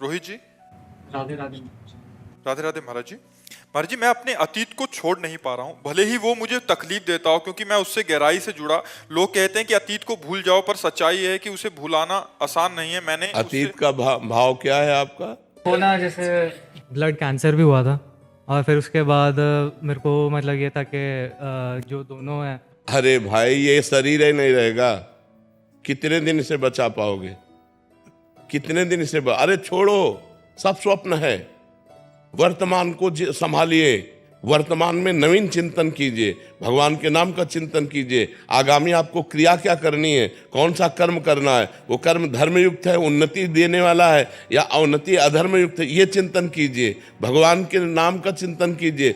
रोहित जी। राधे राधे। राधे राधे महाराज जी। महाराज जी, मैं अपने अतीत को छोड़ नहीं पा रहा हूँ, भले ही वो मुझे तकलीफ देता हो, क्योंकि मैं उससे गहराई से जुड़ा। लोग कहते हैं कि अतीत को भूल जाओ, पर सच्चाई है कि उसे भुलाना आसान नहीं है। मैंने उससे अतीत का भाव क्या है आपका? होना जैसे ब्लड कैंसर भी हुआ था, और फिर उसके बाद मेरे को मतलब ये था कि जो दोनों हैं। अरे भाई, ये शरीर ही नहीं रहेगा, कितने दिन से बचा पाओगे? कितने दिन से अरे छोड़ो, सब स्वप्न है। वर्तमान को संभालिए, वर्तमान में नवीन चिंतन कीजिए, भगवान के नाम का चिंतन कीजिए। आगामी आपको क्रिया क्या करनी है, कौन सा कर्म करना है, वो कर्म धर्म युक्त है, उन्नति देने वाला है, या अवनति अधर्म युक्त है, ये चिंतन कीजिए। भगवान के नाम का चिंतन कीजिए।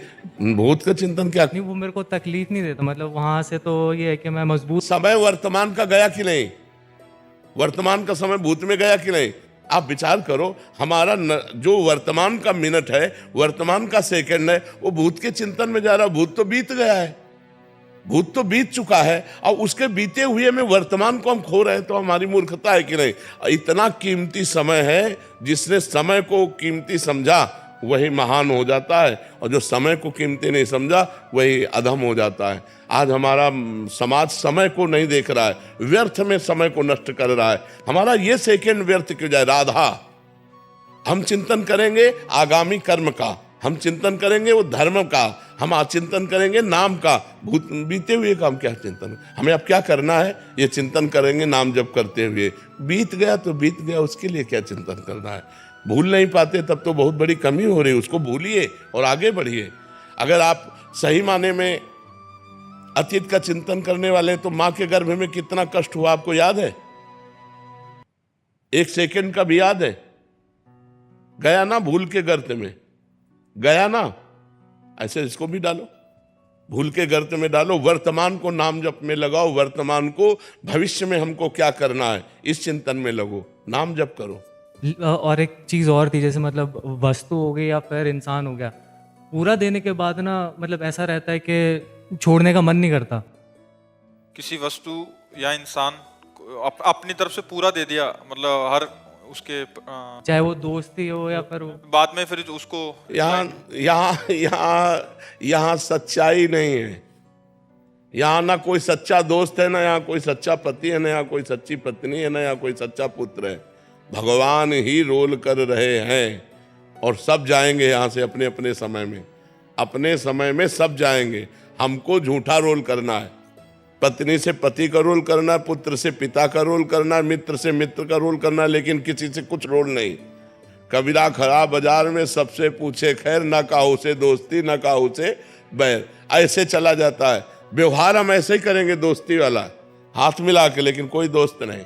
भूत का चिंतन क्या? नहीं, वो मेरे को तकलीफ नहीं देता, मतलब वहाँ से तो ये है कि मैं मजबूत। समय वर्तमान का गया कि नहीं? वर्तमान का समय भूत में गया कि नहीं? आप विचार करो, हमारा जो वर्तमान का मिनट है, वर्तमान का सेकंड है, वो भूत के चिंतन में जा रहा। भूत तो बीत गया है, भूत तो बीत चुका है, और उसके बीते हुए में वर्तमान को हम खो रहे हैं, तो हमारी मूर्खता है कि नहीं? इतना कीमती समय है, जिसने समय को कीमती समझा वही महान हो जाता है, और जो समय को कीमती नहीं समझा वही अधम हो जाता है। आज हमारा समाज समय को नहीं देख रहा है, व्यर्थ में समय को नष्ट कर रहा है। हमारा ये सेकंड व्यर्थ क्यों जाए? राधा, हम चिंतन करेंगे आगामी कर्म का, हम चिंतन करेंगे वो धर्म का, हम चिंतन करेंगे नाम का। भूत बीते हुए का हम क्या चिंतन? हमें अब क्या करना है? ये चिंतन करेंगे नाम जप करते हुए। बीत गया तो बीत गया, उसके लिए क्या चिंतन करना है? भूल नहीं पाते तब तो बहुत बड़ी कमी हो रही है। उसको भूलिए और आगे बढ़िए। अगर आप सही माने में अतीत का चिंतन करने वाले, तो मां के गर्भ में कितना कष्ट हुआ आपको याद है? एक सेकंड का भी याद है? गया ना भूल के गर्त में, गया ना? ऐसे इसको भी डालो, भूल के गर्त में डालो। वर्तमान को नाम जप में लगाओ, वर्तमान को भविष्य में हमको क्या करना है इस चिंतन में लगो, नाम जप करो। और एक चीज़ और थी, जैसे मतलब वस्तु हो गई या फिर इंसान हो गया, पूरा देने के बाद ना मतलब ऐसा रहता है कि छोड़ने का मन नहीं करता। किसी वस्तु या इंसान को अपनी तरफ से पूरा दे दिया, मतलब हर उसके चाहे वो दोस्ती हो या फिर बाद में फिर उसको यहाँ सच्चाई नहीं है। यहाँ ना कोई सच्चा दोस्त है, ना यहाँ कोई सच्चा पति है, ना यहाँ कोई सच्ची पत्नी है, ना यहाँ कोई सच्चा पुत्र है। भगवान ही रोल कर रहे हैं, और सब जाएंगे यहाँ से अपने अपने समय में। अपने समय में सब जाएंगे। हमको झूठा रोल करना है, पत्नी से पति का रोल करना है, पुत्र से पिता का रोल करना है, मित्र से मित्र का रोल करना है, लेकिन किसी से कुछ रोल नहीं। कबीरा खड़ा बाजार में, सबसे पूछे खैर, ना काहू से दोस्ती ना काहू से बैर। ऐसे चला जाता है व्यवहार। हम ऐसे ही करेंगे, दोस्ती वाला हाथ मिला के, लेकिन कोई दोस्त नहीं।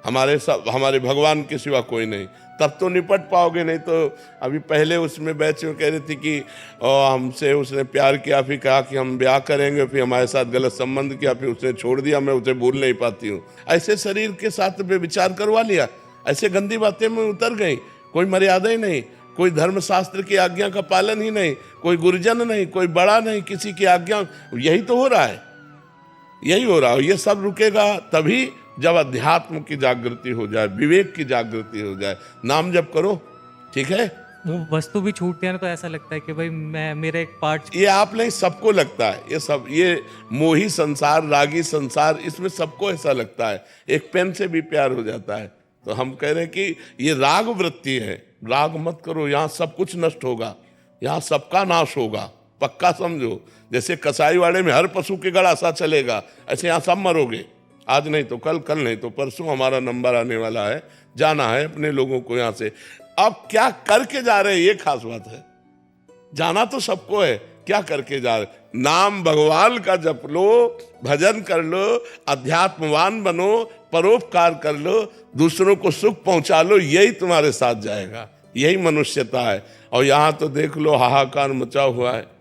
हमारे भगवान के सिवा कोई नहीं। तब तो निपट पाओगे, नहीं तो अभी पहले उसमें बैच में कह रही थी कि हमसे उसने प्यार किया, फिर कहा कि हम ब्याह करेंगे, फिर हमारे साथ गलत संबंध किया, फिर उसने छोड़ दिया, मैं उसे भूल नहीं पाती हूँ। ऐसे शरीर के साथ विचार करवा लिया, ऐसे गंदी बातें में उतर गई। कोई मर्यादा ही नहीं, कोई धर्मशास्त्र की आज्ञा का पालन ही नहीं, कोई गुरुजन नहीं, कोई बड़ा नहीं, किसी की आज्ञा। यही तो हो रहा है, यही हो रहा है। ये सब रुकेगा तभी जब अध्यात्म की जागृति हो जाए, विवेक की जागृति हो जाए। नाम जप करो, ठीक है? वो वस्तु भी छूटती है ना, तो ऐसा लगता है कि भाई मैं मेरा एक पार्ट। ये आप नहीं, सबको लगता है ये सब। ये मोही संसार, रागी संसार, इसमें सबको ऐसा लगता है। एक पेन से भी प्यार हो जाता है। तो हम कह रहे हैं कि ये राग वृत्ति है। राग मत करो, यहाँ सब कुछ नष्ट होगा, यहाँ सबका नाश होगा, पक्का समझो। जैसे कसाईवाड़े में हर पशु के गड़ा सा चलेगा, ऐसे यहाँ सब मरोगे। आज नहीं तो कल, कल नहीं तो परसों हमारा नंबर आने वाला है, जाना है अपने लोगों को यहाँ से। अब क्या करके जा रहे हैं, ये खास बात है। जाना तो सबको है, क्या करके जा रहे? नाम भगवान का जप लो, भजन कर लो, अध्यात्मवान बनो, परोपकार कर लो, दूसरों को सुख पहुंचा लो। यही तुम्हारे साथ जाएगा, यही मनुष्यता है। और यहाँ तो देख लो, हाहाकार मचा हुआ है।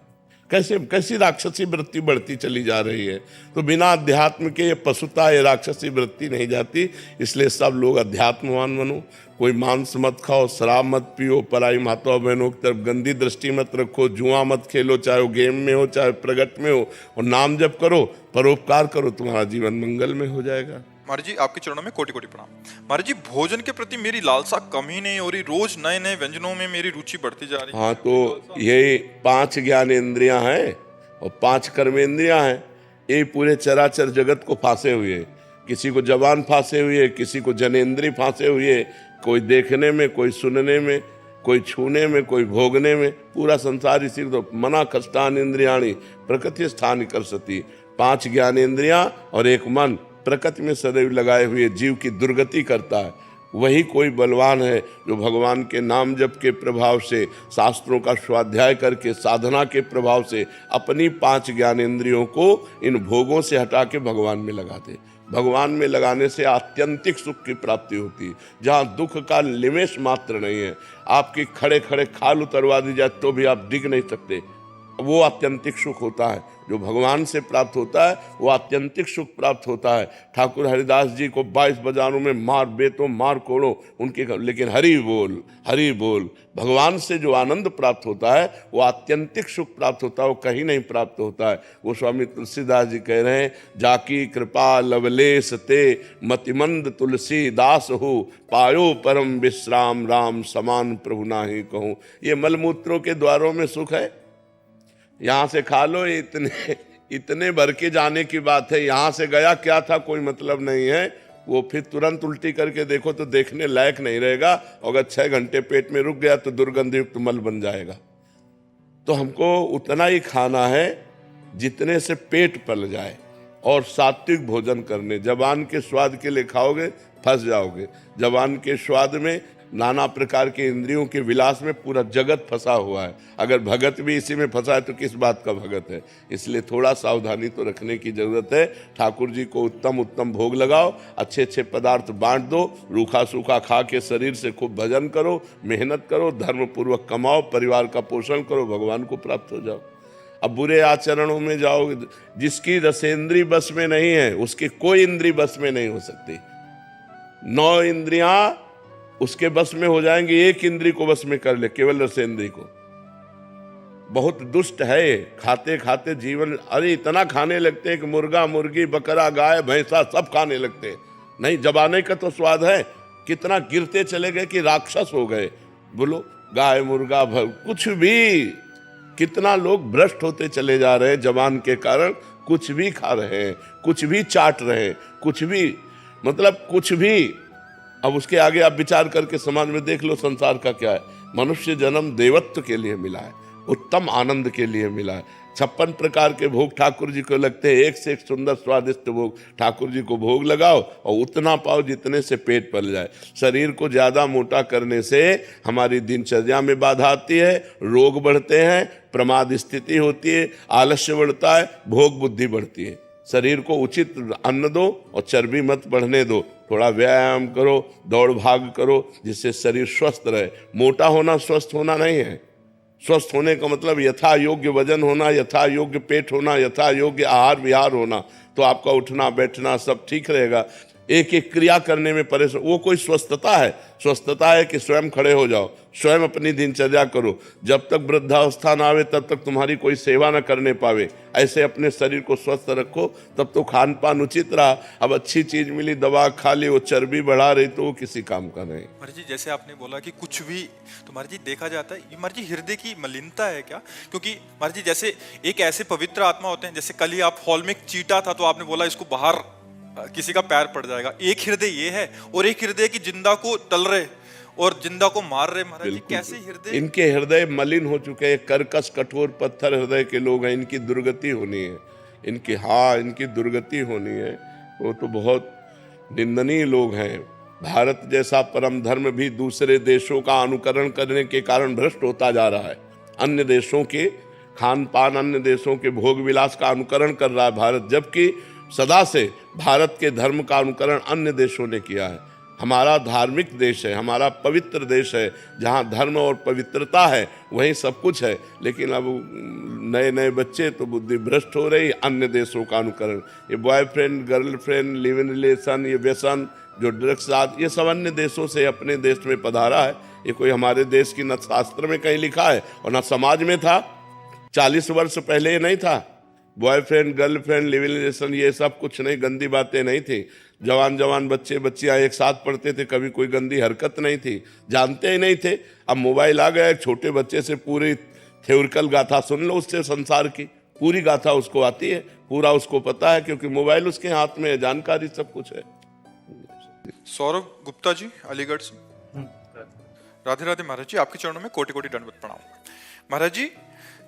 कैसी राक्षसी वृत्ति बढ़ती चली जा रही है। तो बिना अध्यात्म के ये पशुता, ये राक्षसी वृत्ति नहीं जाती। इसलिए सब लोग अध्यात्मवान बनो। कोई मांस मत खाओ, शराब मत पियो, पराई माताओं बहनों की तरफ गंदी दृष्टि मत रखो, जुआ मत खेलो, चाहे वो गेम में हो चाहे प्रगट में हो, और नाम जप करो, परोपकार करो, तुम्हारा जीवन मंगल में हो जाएगा। महाराज जी आपके चरणों में कोटि कोटि प्रणाम। महाराज जी भोजन के प्रति मेरी लालसा कम ही नहीं हो रही, रोज नए नए व्यंजनों में मेरी रुचि बढ़ती जा रही है। हाँ, तो ये 5 ज्ञानेंद्रियां हैं और 5 कर्मेंद्रियां हैं, ये पूरे चराचर जगत को फांसे हुए हैं। किसी को जबान फांसे हुई है, किसी को जनेंद्रिय फांसे हुई है, कोई देखने में, कोई सुनने में, कोई छूने में, कोई भोगने में। पूरा संसार इसी तो मना कष्टान इंद्रियाणी प्रकृति स्थान कर सती। 5 ज्ञानेंद्रियां और 1 मन प्रकृति में सदैव लगाए हुए जीव की दुर्गति करता है। वही कोई बलवान है जो भगवान के नाम जप के प्रभाव से, शास्त्रों का स्वाध्याय करके, साधना के प्रभाव से अपनी 5 ज्ञानेंद्रियों को इन भोगों से हटा के भगवान में लगाते। भगवान में लगाने से आत्यंतिक सुख की प्राप्ति होती है, जहाँ दुख का निमेष मात्र नहीं है। आपकी खड़े खड़े खाल उतरवा दी जाए तो भी आप डिग नहीं सकते, वो आत्यंतिक सुख होता है। जो भगवान से प्राप्त होता है वो आत्यंतिक सुख प्राप्त होता है। ठाकुर हरिदास जी को 22 बाजारों में मार बेतो मार कोड़ो उनके, लेकिन हरि बोल भगवान से जो आनंद प्राप्त होता है वो आत्यंतिक सुख प्राप्त होता है, वो कहीं नहीं प्राप्त होता है। वो स्वामी तुलसीदास जी कह रहे हैं, जाकी कृपा लवलेश ते मतिमंद तुलसी दास हो, पायो परम विश्राम राम समान प्रभु नाहि कहूँ। ये मलमूत्रों के द्वारों में सुख है, यहाँ से खा लो, इतने भर के जाने की बात है। यहाँ से गया क्या था कोई मतलब नहीं है, वो फिर तुरंत उल्टी करके देखो तो देखने लायक नहीं रहेगा। अगर 6 घंटे पेट में रुक गया तो दुर्गंधयुक्त मल बन जाएगा। तो हमको उतना ही खाना है जितने से पेट पल जाए, और सात्विक भोजन करने। जबान के स्वाद के लिए खाओगे फंस जाओगे। जबान के स्वाद में, नाना प्रकार के इंद्रियों के विलास में पूरा जगत फंसा हुआ है। अगर भगत भी इसी में फंसा है तो किस बात का भगत है। इसलिए थोड़ा सावधानी तो रखने की जरूरत है। ठाकुर जी को उत्तम उत्तम भोग लगाओ, अच्छे अच्छे पदार्थ बांट दो, रूखा सूखा खा के शरीर से खूब भजन करो, मेहनत करो, धर्म पूर्वक कमाओ, परिवार का पोषण करो, भगवान को प्राप्त हो जाओ। अब बुरे आचरणों में जाओगे, जिसकी रसेंद्री बस में नहीं है उसकी कोई इंद्री बस में नहीं हो सकती। 9 इंद्रियां उसके बस में हो जाएंगी, 1 इंद्री को बस में कर ले, केवल रसेंद्री को। बहुत दुष्ट है ये, खाते खाते जीवन, अरे इतना खाने लगते हैं कि मुर्गा मुर्गी बकरा गाय भैंसा सब खाने लगते हैं। नहीं, जबाने का तो स्वाद है। कितना गिरते चले गए कि राक्षस हो गए। बोलो, गाय मुर्गा कुछ भी, कितना लोग भ्रष्ट होते चले जा रहे हैं जबान के कारण। कुछ भी खा रहे हैं, कुछ भी चाट रहे हैं, कुछ भी, मतलब कुछ भी। अब उसके आगे आप विचार करके समाज में देख लो संसार का क्या है। मनुष्य जन्म देवत्व के लिए मिला है, उत्तम आनंद के लिए मिला है। 56 प्रकार के भोग ठाकुर जी को लगते हैं, एक से एक सुंदर स्वादिष्ट भोग ठाकुर जी को भोग लगाओ और उतना पाओ जितने से पेट पल जाए। शरीर को ज्यादा मोटा करने से हमारी दिनचर्या में बाधा आती है, रोग बढ़ते हैं, प्रमाद स्थिति होती है, आलस्य बढ़ता है, भोग बुद्धि बढ़ती है। शरीर को उचित अन्न दो और चर्बी मत बढ़ने दो। थोड़ा व्यायाम करो, दौड़ भाग करो, जिससे शरीर स्वस्थ रहे। मोटा होना स्वस्थ होना नहीं है। स्वस्थ होने का मतलब यथा योग्य वजन होना, यथा योग्य पेट होना, यथा योग्य आहार विहार होना, तो आपका उठना बैठना सब ठीक रहेगा। एक एक क्रिया करने में परेशान, वो कोई स्वस्थता है? स्वस्थता है कि स्वयं खड़े हो जाओ, स्वयं अपनी दिनचर्या करो। जब तक वृद्धावस्था ना आवे तब तक तुम्हारी कोई सेवा न करने पावे। ऐसे अपने शरीर को स्वस्थ रखो, तब तो खान पान उचित रहा। अब अच्छी चीज मिली, दवा खा ली, वो चर्बी बढ़ा रही तो वो किसी काम का नहीं। महाराज जी जैसे आपने बोला कि कुछ भी, तो महाराज जी देखा जाता है, ये महाराज जी हृदय की मलिनता है क्या? क्योंकि महाराज जी जैसे एक ऐसे पवित्र आत्मा होते हैं, जैसे कल ही आप हॉल में एक चीटा था तो आपने बोला इसको बाहर किसी का पैर पड़ जाएगा। एक हृदय ये है और एक हृदय की जिंदा को तल रहे और जिंदा को मार रहे। महाराज जी कैसे हृदय, इनके हृदय मलिन हो चुके हैं, कर्कश कठोर पत्थर हृदय के लोग हैं। इनकी दुर्गति होनी है, इनकी दुर्गति होनी है। वो तो बहुत निंदनीय लोग हैं। भारत जैसा परम धर्म भी दूसरे देशों का अनुकरण करने के कारण भ्रष्ट होता जा रहा है। अन्य देशों के खान पान, अन्य देशों के भोग विलास का अनुकरण कर रहा है भारत, जबकि सदा से भारत के धर्म का अनुकरण अन्य देशों ने किया है। हमारा धार्मिक देश है, हमारा पवित्र देश है, जहाँ धर्म और पवित्रता है वहीं सब कुछ है। लेकिन अब नए नए बच्चे तो बुद्धि भ्रष्ट हो रही, अन्य देशों का अनुकरण। ये boyfriend girlfriend live in relation, ये व्यसन, जो ड्रग्स आदि, ये सब अन्य देशों से अपने देश में पधारा है। ये कोई हमारे देश की न शास्त्र में कहीं लिखा है और न समाज में था। 40 वर्ष पहले ये नहीं था। Boyfriend girlfriend live in relation ये सब कुछ नहीं, गंदी बातें नहीं थी। जवान जवान बच्चे बच्चियां एक साथ पढ़ते थे, कभी कोई गंदी हरकत नहीं थी, जानते ही नहीं थे। अब मोबाइल आ गया, एक छोटे बच्चे से पूरी थ्योरिकल गाथा सुन लो, उससे संसार की पूरी गाथा उसको आती है, पूरा उसको पता है, क्योंकि मोबाइल उसके हाथ में है, जानकारी सब कुछ है। सौरभ गुप्ता जी अलीगढ़ से। राधे राधे महाराज जी, आपके चरणों में कोटि कोटि दंडवत प्रणाम। महाराज जी,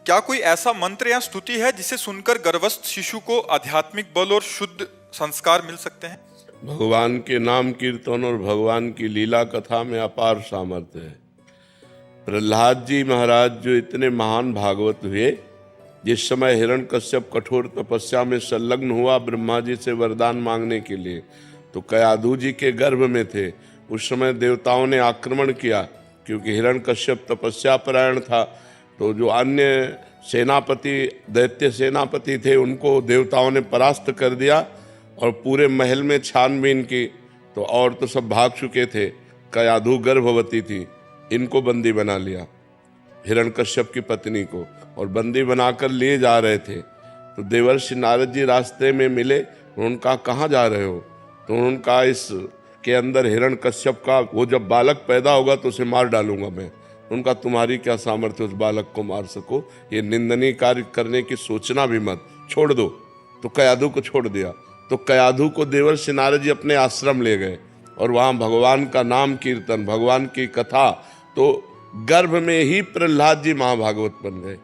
क्या कोई ऐसा मंत्र या स्तुति है जिसे सुनकर गर्भस्थ शिशु को आध्यात्मिक बल और शुद्ध संस्कार मिल सकते हैं? भगवान के नाम कीर्तन और भगवान की लीला कथा में अपार सामर्थ्य है। प्रहलाद जी महाराज जो इतने महान भागवत हुए, जिस समय हिरण्यकश्यप कठोर तपस्या में संलग्न हुआ ब्रह्मा जी से वरदान मांगने के लिए, तो कयाधु जी के गर्भ में थे। उस समय देवताओं ने आक्रमण किया, क्योंकि हिरण्यकश्यप तपस्या परायण था। तो जो अन्य सेनापति, दैत्य सेनापति थे, उनको देवताओं ने परास्त कर दिया और पूरे महल में छानबीन की, तो और तो सब भाग चुके थे। कयाधु गर्भवती थी, इनको बंदी बना लिया, हिरण्यकश्यप की पत्नी को, और बंदी बनाकर लिए जा रहे थे। तो देवर्षि नारद जी रास्ते में मिले, उनका कहाँ जा रहे हो? तो उनका इस के अंदर हिरण्यकश्यप का वो जब बालक पैदा होगा तो उसे मार डालूंगा मैं। उनका तुम्हारी क्या सामर्थ्य उस बालक को मार सको? ये निंदनीय कार्य करने की सोचना भी मत, छोड़ दो। तो कयाधु को छोड़ दिया। तो कयाधु को देवर्षि नारद जी अपने आश्रम ले गए और वहाँ भगवान का नाम कीर्तन, भगवान की कथा, तो गर्भ में ही प्रहलाद जी महाभागवत बन गए।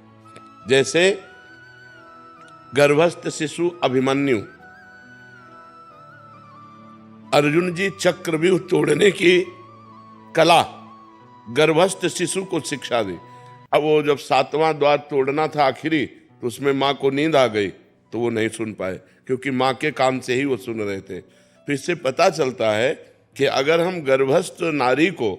जैसे गर्भस्थ शिशु अभिमन्यु, अर्जुन जी चक्रव्यूह तोड़ने की कला गर्भस्थ शिशु को शिक्षा दी। अब वो जब 7वां द्वार तोड़ना था आखिरी, तो उसमें माँ को नींद आ गई, तो वो नहीं सुन पाए, क्योंकि माँ के कान से ही वो सुन रहे थे। तो इससे पता चलता है कि अगर हम गर्भस्थ नारी को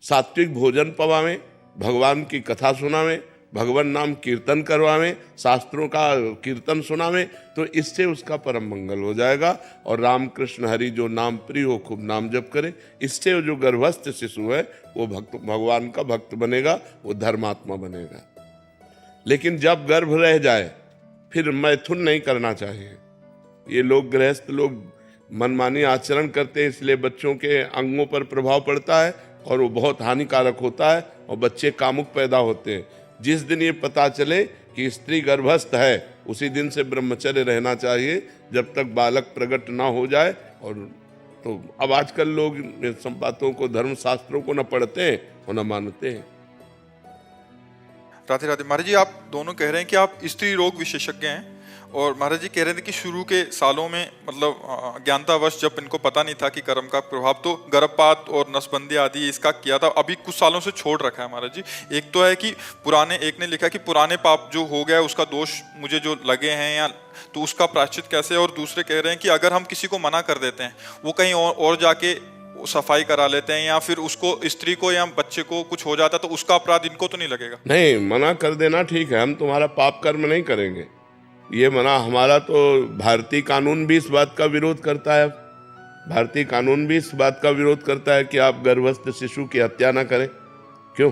सात्विक भोजन पवावें, भगवान की कथा सुनावें, भगवान नाम कीर्तन करवावें, शास्त्रों का कीर्तन सुनावें, तो इससे उसका परम मंगल हो जाएगा। और रामकृष्ण हरि जो नाम प्रिय हो, खूब नाम जप करे, इससे जो गर्भस्थ शिशु है वो भक्त, भगवान का भक्त बनेगा, वो धर्मात्मा बनेगा। लेकिन जब गर्भ रह जाए, फिर मैथुन नहीं करना चाहिए। ये लोग गृहस्थ लोग मनमानी आचरण करते हैं, इसलिए बच्चों के अंगों पर प्रभाव पड़ता है और वो बहुत हानिकारक होता है और बच्चे कामुक पैदा होते हैं। जिस दिन ये पता चले कि स्त्री गर्भस्थ है, उसी दिन से ब्रह्मचर्य रहना चाहिए, जब तक बालक प्रकट ना हो जाए। और तो अब आजकल लोग इन सब बातों को, धर्म शास्त्रों को न पढ़ते हैं और न मानते हैं। राधे राधे महाराज जी, आप दोनों कह रहे हैं कि आप स्त्री रोग विशेषज्ञ हैं, और महाराज जी कह रहे थे कि शुरू के सालों में मतलब ज्ञानतावश जब इनको पता नहीं था कि कर्म का प्रभाव तो गर्भपात और नसबंदी आदि इसका किया था, अभी कुछ सालों से छोड़ रखा है महाराज जी। एक तो है कि पुराने, एक ने लिखा कि पुराने पाप जो हो गया उसका दोष मुझे जो लगे हैं या तो उसका प्रायश्चित कैसे, और दूसरे कह रहे हैं कि अगर हम किसी को मना कर देते हैं, वो कहीं और जाके सफाई करा लेते हैं, या फिर उसको, स्त्री को या बच्चे को कुछ हो जाता है, तो उसका अपराध इनको तो नहीं लगेगा? नहीं, मना कर देना ठीक है, हम तुम्हारा पाप कर्म नहीं करेंगे, ये मना। हमारा तो भारतीय कानून भी इस बात का विरोध करता है। भारतीय कानून भी इस बात का विरोध करता है कि आप गर्भस्थ शिशु की हत्या ना करें। क्यों?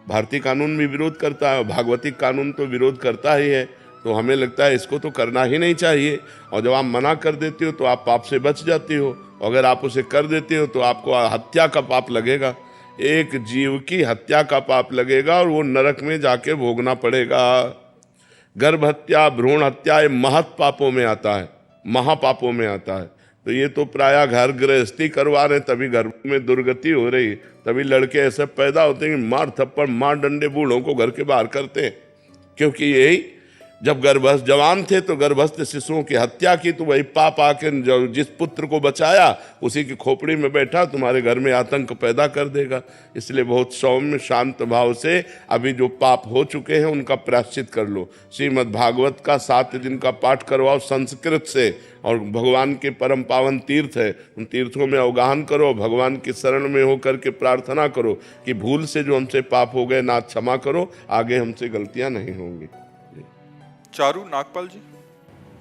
भारतीय कानून भी विरोध करता है, भागवतिक कानून तो विरोध करता ही है। तो हमें लगता है इसको तो करना ही नहीं चाहिए। और जब आप मना कर देते हो तो आप पाप से बच जाती हो, अगर आप उसे कर देते हो तो आपको हत्या का पाप लगेगा, एक जीव की हत्या का पाप लगेगा और वो नरक में जाके भोगना पड़ेगा। गर्भ हत्या, भ्रूण हत्या, ये महत पापों में आता है, महापापों में आता है। तो ये तो प्रायः घर गृहस्थी करवा रहे, तभी घर में दुर्गति हो रही, तभी लड़के ऐसे पैदा होते हैं कि मार थप्पड़ मार डंडे बूढ़ों को घर के बाहर करते हैं। क्योंकि यही जब गर्भस्थ जवान थे तो गर्भस्थ शिशुओं की हत्या की, तो वही पाप आके जिस पुत्र को बचाया उसी की खोपड़ी में बैठा, तुम्हारे घर में आतंक पैदा कर देगा। इसलिए बहुत सौम्य शांत भाव से अभी जो पाप हो चुके हैं उनका प्रायश्चित कर लो। श्रीमद् भागवत का 7 दिन का पाठ करवाओ संस्कृत से, और भगवान के परम पावन तीर्थ है, उन तीर्थों में अवगाहन करो, भगवान की शरण में होकर के प्रार्थना करो कि भूल से जो हमसे पाप हो गए नाथ क्षमा करो, आगे हमसे गलतियां नहीं होंगी। चारू नागपाल जी।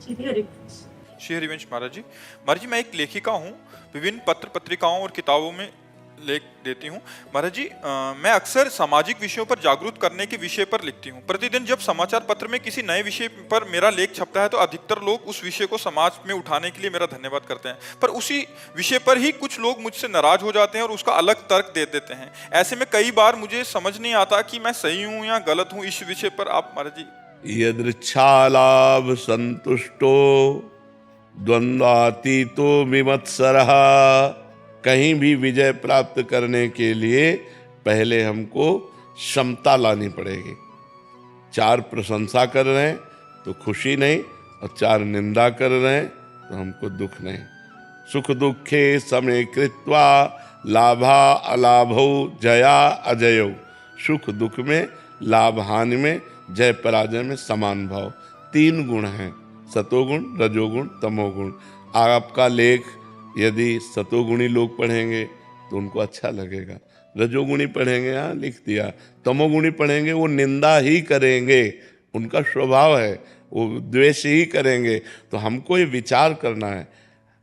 श्री हरिवंश महाराज जी। महाराज जी, मैं एक लेखिका हूँ, विभिन्न पत्र पत्रिकाओं और किताबों में लेख देती हूँ। महाराज जी, मैं अक्सर सामाजिक विषयों पर जागरूक करने के विषय पर लिखती हूँ। प्रतिदिन जब समाचार पत्र में किसी नए विषय पर मेरा लेख छपता है तो अधिकतर लोग उस विषय को समाज में उठाने के लिए मेरा धन्यवाद करते हैं, पर उसी विषय पर ही कुछ लोग मुझसे नाराज हो जाते हैं और उसका अलग तर्क दे देते हैं। ऐसे में कई बार मुझे समझ नहीं आता कि मैं सही हूँ या गलत हूँ। इस विषय पर आप महाराज जी। यदृच्छालाभ संतुष्टो द्वंद्वातीतो विमत्सरः। कहीं भी विजय प्राप्त करने के लिए पहले हमको क्षमता लानी पड़ेगी। 4 प्रशंसा कर रहे हैं तो खुशी नहीं, और 4 निंदा कर रहे हैं तो हमको दुख नहीं। सुख दुखे समय कृत्वा लाभा अलाभो जया अजयो। सुख दुख में, लाभ हानि में, जय पराजय में समान भाव। 3 गुण हैं, सतोगुण, रजोगुण, तमोगुण। आपका लेख यदि सतोगुणी लोग पढ़ेंगे तो उनको अच्छा लगेगा, रजोगुणी पढ़ेंगे हाँ लिख दिया, तमोगुणी पढ़ेंगे वो निंदा ही करेंगे, उनका स्वभाव है, वो द्वेष ही करेंगे। तो हमको ये विचार करना है,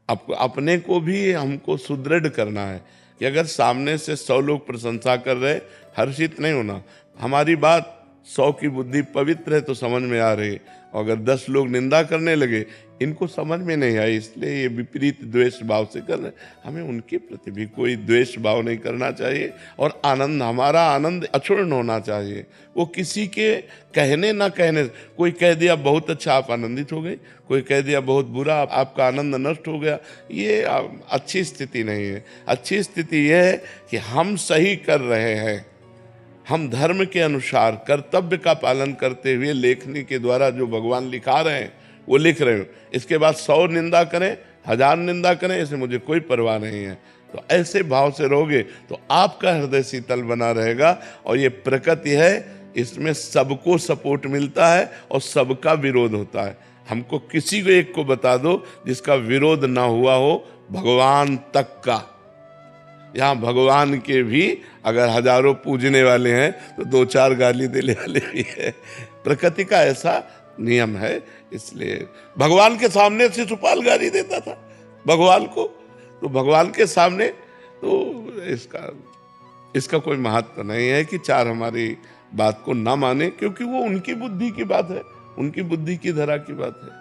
अपने को भी हमको सुदृढ़ करना है कि अगर सामने से 100 लोग प्रशंसा कर रहे, हर्षित नहीं होना। हमारी बात 100 की बुद्धि पवित्र है तो समझ में आ रही, और अगर 10 लोग निंदा करने लगे, इनको समझ में नहीं आई, इसलिए ये विपरीत द्वेष भाव से कर रहे। हमें उनके प्रति भी कोई द्वेष भाव नहीं करना चाहिए, और आनंद, हमारा आनंद अक्षुण्ण होना चाहिए। वो किसी के कहने ना कहने, कोई कह दिया बहुत अच्छा आप आनंदित हो गए, कोई कह दिया बहुत बुरा आपका आनंद नष्ट हो गया, ये अच्छी स्थिति नहीं है। अच्छी स्थिति यह है कि हम सही कर रहे हैं, हम धर्म के अनुसार कर्तव्य का पालन करते हुए लेखनी के द्वारा जो भगवान लिखा रहे हैं वो लिख रहे हो। इसके बाद 100 निंदा करें, 1000 निंदा करें, इससे मुझे कोई परवाह नहीं है। तो ऐसे भाव से रहोगे तो आपका हृदय शीतल बना रहेगा। और ये प्रकृति है, इसमें सबको सपोर्ट मिलता है और सबका विरोध होता है। हमको किसी को एक को बता दो जिसका विरोध ना हुआ हो, भगवान तक का। यहाँ भगवान के भी अगर हजारों पूजने वाले हैं तो 2-4 गाली देने वाले भी है। प्रकृति का ऐसा नियम है। इसलिए भगवान के सामने शिशुपाल गाली देता था भगवान को, तो भगवान के सामने तो इसका कोई महत्व नहीं है कि 4 हमारी बात को ना माने, क्योंकि वो उनकी बुद्धि की बात है, उनकी बुद्धि की धरा की बात है।